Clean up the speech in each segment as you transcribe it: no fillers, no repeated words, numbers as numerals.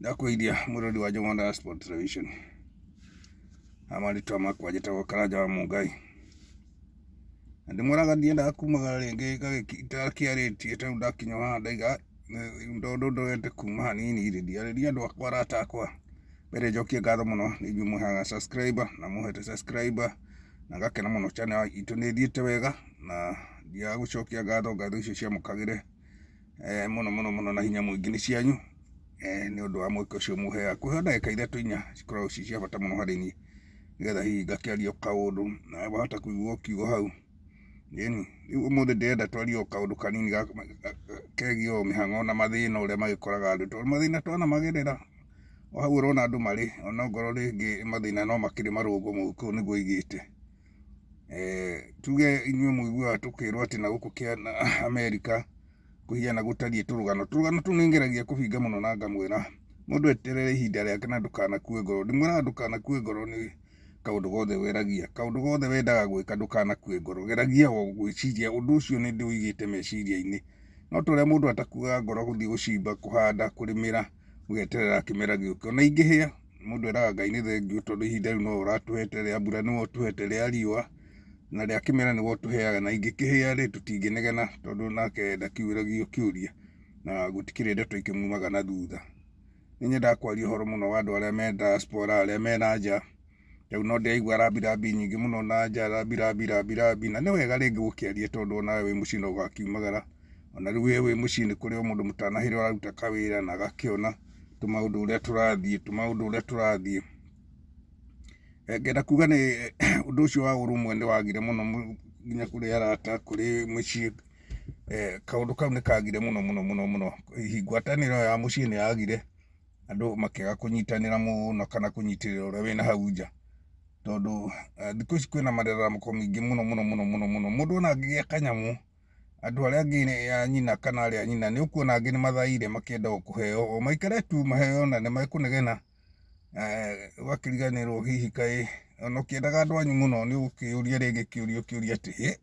Ndakwĩidia mũrori wa Jomanda Sport Television. Amarĩtwa makwa njĩtagwo Karanja wa Mũngai. Na ndĩmwĩraga ndiendaga kumagara rĩngĩ itakĩarĩtie tarĩu ndakinya haha ndaiga ndondũ ndorete kuma hanini rĩ ndiarĩria andũ akwa arata akwa. Mbere njokie ngatho mũno nĩ inyuĩ mũheaga subscriber na mũhete subscriber na ngakena mũno channel itũ nĩ ĩthiĩte wega na ndiaga gũcokia ngatho icio ciamũkagĩre mũno na hinya mũingĩ nĩ cianyu. Nĩ ũndũ wa mweke ũcio mũheaga kũhe ndagĩka ithatũ inya cikoragwo ci cia bata mũno harĩ niĩ nĩgetha hihi ngakĩaria kaũndũ na wahota kũigua kiugo hau. Rĩu ũmũthĩ ndĩrenda twarie kaũndũ kanini kegiĩ o mĩhang'o na mathĩna ũrĩa magĩkoraga andũ, tondũ mathĩna twanamagerera o hau ũrona andũ marĩ ona ngorwo rĩngĩ mathĩna no makĩrĩ marũgũ mũhuko nĩguo igĩte. Tuge inyuĩ mũiguaga tũkĩrwo atĩ na gũkũ kĩa Amerika kũhiana gũtariĩ tũrũgano tũu nĩ ngeragia kũbinga mũno na ngamwĩra mũndũ eterere ihinda rĩake na ndũkanakue ngoro. Ndĩmwĩraga ndũkanakue ngoro nĩ kaũndũ gothe weragia, kaũndũ gothe wendaga gwĩka ndũkanakue ngoro, geragia o gwĩciria ũndũ ũcio nĩ ndĩũigĩte meciria-inĩ. No ta ũrĩa mũndũ atakuaga ngoro gũthiĩ gũcimba, kũhanda, kũrĩmĩra ũgeterera kĩmera gĩũke. Ona ingĩhĩa mũndũ eraga Ngai nĩ thengiũ tondũ ihinda rĩu no ũratũhete rĩa mbura, nĩwe ũtũhete rĩa riũa na rĩa kĩmera nĩwe ũtũheaga, na ingĩkĩhĩa rĩ tũtingĩnegena tondũ nake ndakiũragio kĩũria na gũtikĩrĩ ndeto ikĩmumaga na thutha. Nĩ nyendaga kwaria ũhoro mũno wa andũ arĩa me diaspora, arĩa me na nja. Rĩu no ndĩraigua rambirambi nyingĩ mũno na nja, rambirambi na nĩ wega rĩngĩ gũkĩaria tondũ onawe wĩ mũciĩ no ũgakiumagara. Ona rĩu wĩ mũciĩ nĩ kũrĩ o mũndũ mũtanahĩrwo araruta kawĩra na agakĩona tũmaũndũ ũrĩa tũrathiĩ. Ngenda kuga nĩ ũndũ ũcio wa ũrũmwe nĩ wagire mũno nginya kũrĩ arata, kũrĩ mũciĩ. Kaũndũ kau nĩ kagire mũno. Hihi ngwatanĩro ya mũciĩ nĩ yagire, andũ makĩaga kũnyitanĩra mũno kana kũnyitĩrĩra ũrĩa wĩna hau nja. Tondũ thikũ ici kwĩna marĩramũko maingĩ mũno. Mũndũ ona angĩgĩa kanyamũ, andũ arĩa angĩ a nyina kana arĩa a nyina nĩ ũkuona angĩ nĩ mathaire makĩenda o kũheo, o maikare tu maheo na nĩ mekũnegena. Ũgakĩriganĩrwo hihi kaĩ ona ũkĩendaga andũ anyu mũno nĩ ũgũkĩũria rĩngĩ kĩũria atĩ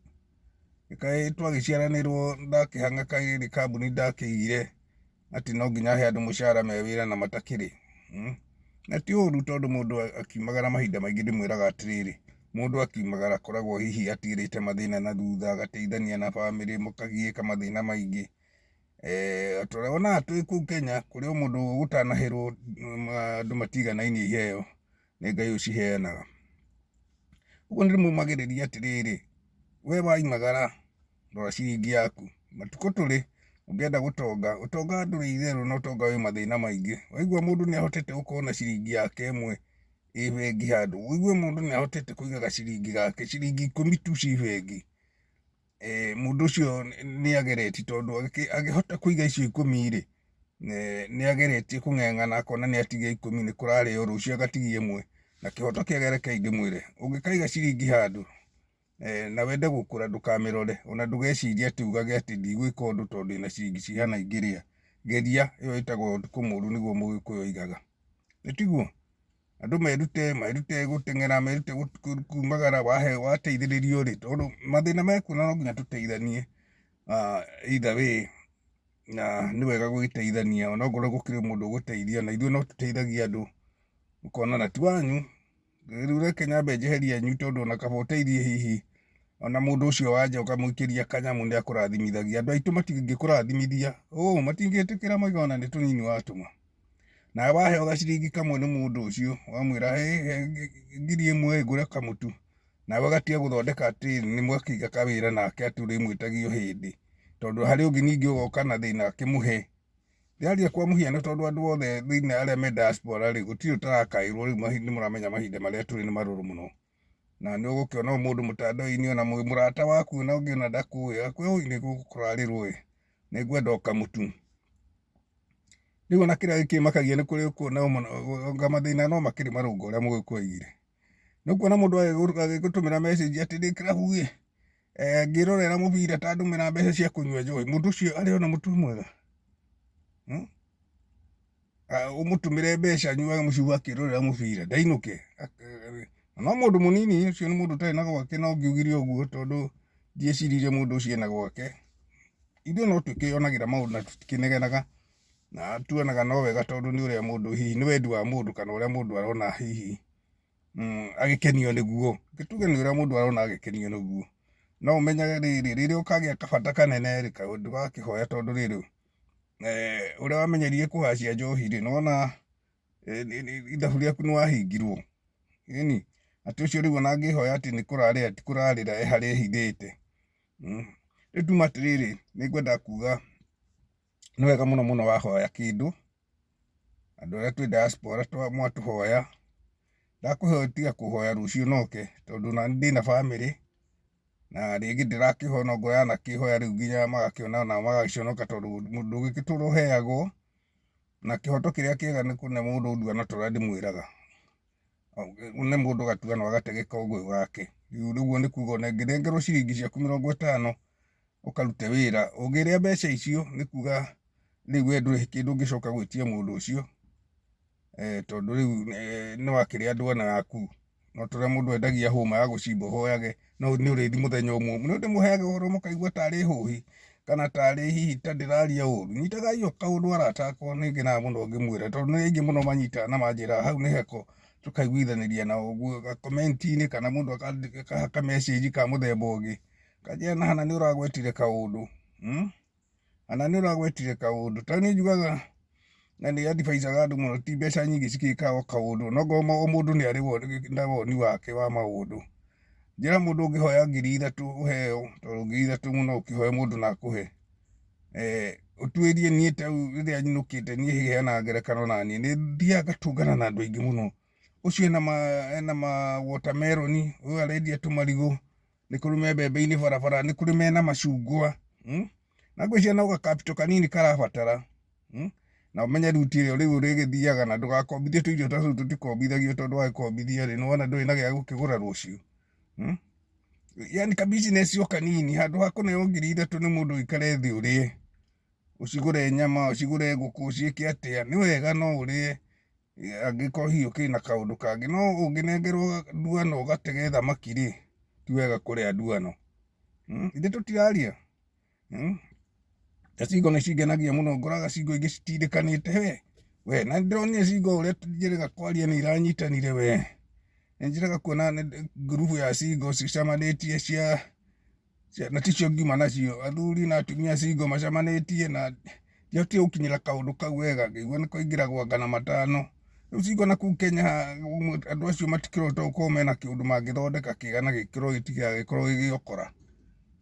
kaĩ twagĩciaranĩrwo ndakĩhang'aka rĩrĩ kambuni ndakĩigire atĩ no nginya he andũ mũcara me wĩra na matakĩrĩ. Na ti ũru tondũ mũndũ akiumagara mahinda maingĩ ndĩmwĩraga atĩrĩrĩ, mũndũ akiumagara akoragwo hihi atigĩrĩte mathĩna na thutha, agateithania na bamĩrĩ, mũkagiĩka mathĩna maingĩ. Ona twĩ kũu Kenya kũrĩ o mũndũ gũtanahĩrwo andũ matiganainie iheo nĩ Ngai ũciheanaga. Ũguo nĩ ndĩmumagĩrĩria atĩrĩrĩ, we waimagara rora ciringi yaku. Matukũ tũrĩ ũngĩenda ũtonga ndũrĩ itherũ na ũtonga wĩ mathĩna maingĩ. Waigua mũndũ nĩ ahotete gũkorwo na ciringi yake ĩmwe ĩ bengi handũ, waigue mũndũ nĩ ahotete kũiga gaciringi gake, ciringi 10 tu ci bengi, mũndũ ũcio nĩ ageretie, tondũ angĩhota kũiga icio 10 rĩ nĩ ageretie kũng'eng'ana akona nĩ atigia 10 nĩ kũrarĩo rũciũ agatigia ĩmwe na kĩhoto kĩagerekei ndĩmwĩre. Ũngĩkaiga ciringi handũ na wende gũkũra ndũkamĩrore, ona ndũgecirie atĩ ugage atĩ ndigwĩka ũndũ tondũ ĩna ciringi cihana ingĩrĩa. Geria, ĩyo ĩtagwo ũtukũ mũũru nĩguo Mũgĩkũyũ oigaga. Tiguo andũ merute gũteng'era, merute kumagara wateithĩrĩrio rĩ, tondũ mathĩna mekuona no nginya tũteithanie either way, na nĩ wega gũgĩteithania ona okorwo gũkĩrĩ mũndũ ũgũteithia, na ithuĩ no tũteithagia andũ ũkona na ti wanyu. Rĩu reke nyambe njeherie anyu tondũ ona kaba ũteithie hihi ona mũndũ ũcio wa nja ũkamũikĩria kanyamũ nĩ akũrathimithagia. Andũ aitũ matingĩkũrathimithia, matingĩtĩkĩra moiga ona nĩ tũnini watũma. Na waheo gaciringi kamwe nĩ mũndũ ũcio wamwĩra he 1,000 ngũre kamũtu, nawe ũgatiga gũthondeka atĩ nĩ mwakĩiga kawĩra nake atĩ ũrĩmwĩtagio hĩndĩ, tondũ harĩ ũngĩ ningĩ ũgoka na thĩna akĩmũhe. Ndĩraria kwa mũhiano tondũ andũ othe thĩinĩ arĩa me diaspora rĩ gũtirĩ ũtarakaĩrwo. Rĩu nĩ mũramenya mahinda marĩa tũrĩ nĩ marũrũ mũno, na nĩ ũgũkĩona mũndũ mũtandao-inĩ ona mũrata waku ona ũngĩ ona ndakũĩ akwĩra nĩ gũkũrarĩrwo nĩ ngwenda o kamũtu. Rĩu ona kĩrĩa gĩkĩmakagia nĩ kũrĩ kuona mathĩna no makĩrĩ marũngo ũrĩa Mũgĩkũyũ oigire. Nĩ kuona mũndũ agĩgũtũmĩra message atĩ ndĩ kĩrabu ngĩrorera mũbira ta ndũmĩra mbeca cia kũnyua njohi. Mũndũ ũcio arĩ ona mũtu mwega, ũmũtũmĩre mbeca anyuage mũciugo akĩrorera mũbira ndainũke. No mũndũ mũnini ũcio nĩ mũndũ ũtarĩ na gwake, no ngiugire ũguo tondũ ndieciririe mũndũ ũcio ena gwake. Ithuĩ no twĩkĩonagĩra maũndũ na tũtikĩnegenaga. na tuonaga no wega tondu ni uria mundu hihi ni wendi wa mundu kana uria mundu arona hihi agikenio niguo gituge ni uria mundu arona agikenio niguo no umenyage riri ukagia kabata kanene ri kaundu gakihoya tondu riri uria wamenyerie kuhacia njohi ri nona ithabu riaku ni wahingirwo ini ati ucio riu ona ngihoya ati ni kurarira ti kurarira hari ehithite rituma atiriri ni ngwenda kuga ni wega muno wahoya kindu andu aria twi diaspora mwatuhoya ndakuhoya tiga kuhoya rucio noke tondu na ndina family na ringi ndirakihona ngoya na kihoya riu nginya magakiona na magagiconoka tondu mundu gikitura uheagwo na kihoto kiria kiega ni kune mundu nduana tora ndimwiraga une mundu gatuga no agategeka uguo wake riu ni kuga ona ngirengerwo ciringi ciaku 50 ukarute wira ugiria mbeca icio ni kuga riu we nduri kindu ngicoka gwitia mundu ucio tondu riu ni wakiria andu ana yaku no tora mundu endagia huma ya gucimba hoyage no ni urithi muthenya umwe ni ndimuheaga uhoro mukaigua tari huhi kana tari hihi tandiraria uru nyitaga iyo kaundu aratakwo ni ngina muno ngimwira tondu ni ingi muno manyita na manjira hau ni heko tukaiguithaniria na uguo comment-ini kana mundu akahaka message ka muthemba ungi kajia na hana ni uragwetire kaundu ana ni uragwetire kaundu tani njugaga na ni advice andu muno ti mbeca nyingi cikikaga kaundu no ngo mundu ni ari woni wake wa maundu njira mundu ungihoya 3,000 uheo tondu 3,000 muno ukihoya mundu na akuhe utwirie nie tau riria nyinukite nie hiheana ngerekano na nie ni thiaga tungana na andu aingi muno ucio ena ma watermelon uyu arendia tumarigo ni kuri mbembe-ini barabara ni kuri mena macungwa na ngwiciria no gakapito kanini karabatara na umenye riu urigithiaga na ndugakombithie tuirio tacu tutikombithagio tondu wagikombithia ri nona nduri na gia gukigura rucio yani ka business yo kanini handu hakuneo 3,000 ni mundu ikare thi urie ucigure nyama ucigure nguku uciike atia ni wega no urie angiko hiyo kina kaundu kangi no unginengerwo nduano ugatege thamaki ri ti wega kuria nduano ithe tutiraria Cigo ni cigenagia muno ngoraga cigo ingi citindikanite we na ndronie cigo uria njiraga kwaria ni iranyitanire we njiraga kuona grupu ya cigo cicamanitie cia na ticio ngima nacio athuri na atumia cigo macamanitie na yote ukinyira kaundu kau wega ngigua ni kuingira gwa ngana matano riu cigo na ku Kenya andu acio matikirota uko mena kiundu mangithondeka kigana gikiro gitiga gikoro gigiokora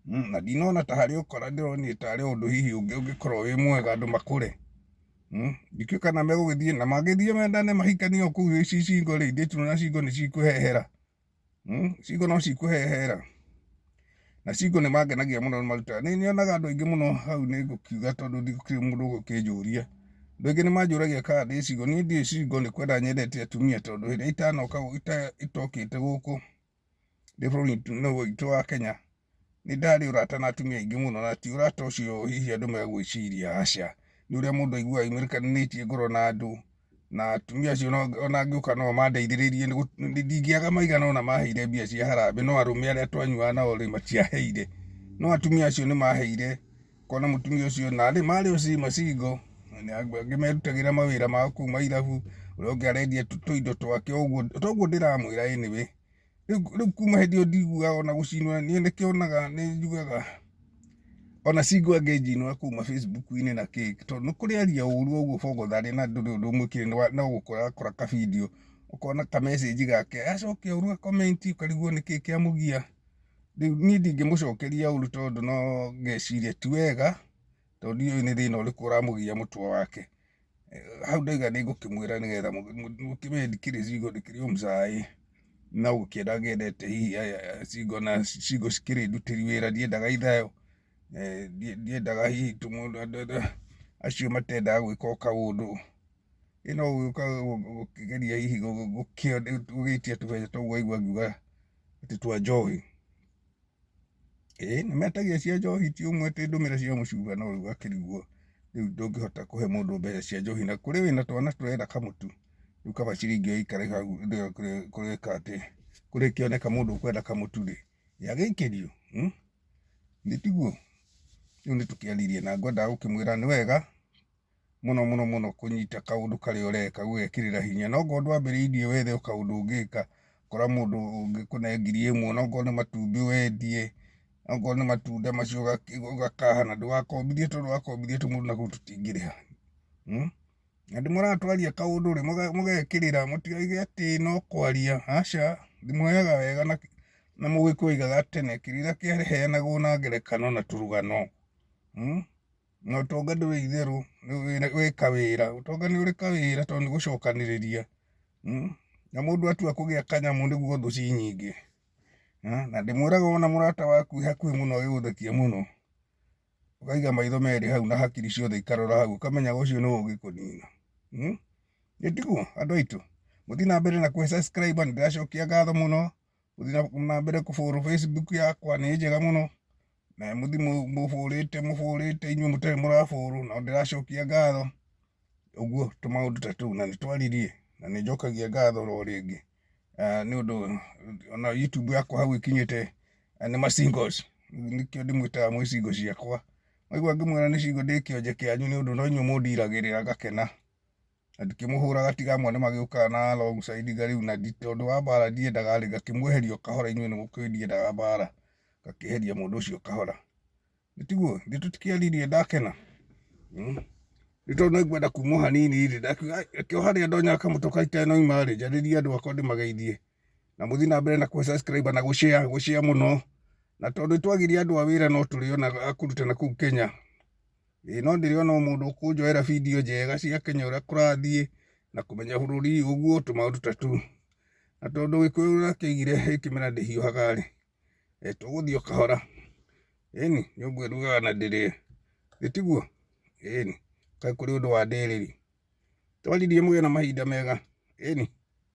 na dinona ta hari ukora ndironi tari undu hihi ungikorwo wi mwega andu makure ndikika na megugithie na magithie mendane mahikanie ku ici cingo ri nditu na cingo ni cikuhehera cingo no cikuhehera na cingo ni mangenagia muno maruta ni nionaga andu aingi muno hau ni ngukiuga tondu ndikire mundu gukinjuria andu aingi ni manjuragia kana ndi cingo ni ndi cingo ni kwenda nyendete atumia tondu hiri itanoka itokite guku ndi bũrũri no itu wa Kenya ni ndari urata na atumia aingi muno na ti urata ucio hihi andu megwiciria aca ni uria mundu aigua imirikanitie ngoro na andu na atumia acio ona ngiuka no mandeithiririe ndingiaga maigana ona maheire mbia cia harambe no arume aria twanyua nao ri matiaheire no atumia acio ni maheire kona mutumia ucio na ri mari ucima cingo ngimerutagira mawira ma kuma irabu uria ungi arendia tuindo twake uguo ndiramwira anyway riu kuma hendio ndigua ona gucinwa nie nikionaga ni njugaga ona cingo engageinwa kuma Facebook-ini na kiki tondu ni kuriaria uru uguo bogothari na nduri undu mwikire no gukora ka video ukona ka message gake acoke uru comment ukarigwo ni kiki amugia riu nie ndingimucokeria uru tondu no ngeciria ti wega tondu iyo ni thina uriku uramugia mutwa wake hau ndaiga ni ngukimwira nigetha mukimendikire cingo ndikire umcai na ukienda ngendete hihi cingo na cingo cikiri ndutiri wira ndiendaga ithayo ndiendaga hihi tumundu acio matendaga gwika kaundu ino gukigeria hihi gugitia tubeca toguo aigua ngiuga ati twa njohi ni metagia cia njohi ti umwe ti ndumira cia mucuba no riu akiriguo riu ndungihota kuhe mundu mbeca cia njohi na kuri wina twana turenda kamutu riu kaba ciringi ikare hau kuri kate kuri kioneka mundu kwenda kamutu ri yagikirio nditiguo riu ni tukiaririe na ngwenda gukimwira ni wega muno kunyita kaundu kari ureka gwekirira hinya no go ndwambiriirie wethe kaundu ungika kora mundu ungikunegirie imwe no go ni matumbi wendie no go ni matunda macio ugakahana ndwakombithie tondu wakombithie tu mundu na gututingiriha andi muratwaria kaundu ri mugekirira mutigage ati no kwaria aca ndimwoyaga wega na mugikuigaga tene kirira kiaheanagwo na ngerekano na turugano na utonga nduri itheru wi kawira utonga ni uri kawira tondu ni gucokaniriria na mundu atua kugia kanyamu niguo thu ci nyingi na ndimwiraga ona murata waku hakuhi muno agiguthekia muno ukaiga maitho meri hau na hakiri ciothe ikarora hau ukamenya ucio ni ugikunina gitiguo andu aitu muthi na mbere na ku subscribe ndiracokia ngatho muno muthi na mbere ku follow Facebook yakwa ni njega muno na muthi mufurite inyuĩ mutari murafuru na ndiracokia ngatho uguo tumaundu ta tuu na nitwaririe na nijokagia ngatho ro ringi ni undu ona YouTube yakwa hau ikinyite ni ma singles nikio ndimwitaga mwi singo ciakwa maigua ngimwira ni cingo ndi kionje kianyu ni undu no inyuĩ mundiragirira ngakena ndikimuhuraga tiga mwana magiuka na alongside ngariu na tondu wa mbara ndiendaga ri ngakimweheria kahora inyuĩ ni mukwendiendaga mbara ngakiheria mundu ucio kahora nitiguo nditutikiaririe ndakena tondu nĩngwenda kuma hanini ri ndakio haria ndonya kamutoka iteno imari njaririe andu akwa ndimageithie na muthi na mbere na ku subscribe na gushare muno na tondu twagirie andu a wira no turi ona akurutana kuu Kenya no ndiriona mundu ukunjoera video njega cia Kenya uria kurathie na kumenya bururi uguo tumaundu ta tuu na tondu Gikuyu urakigire ikimera ndihiuhaga ri tuguthio kahora ni uguo rugaga na ndiri gitiguo kai kuri undu wa ndiriri twaririe muge na mahinda mega ni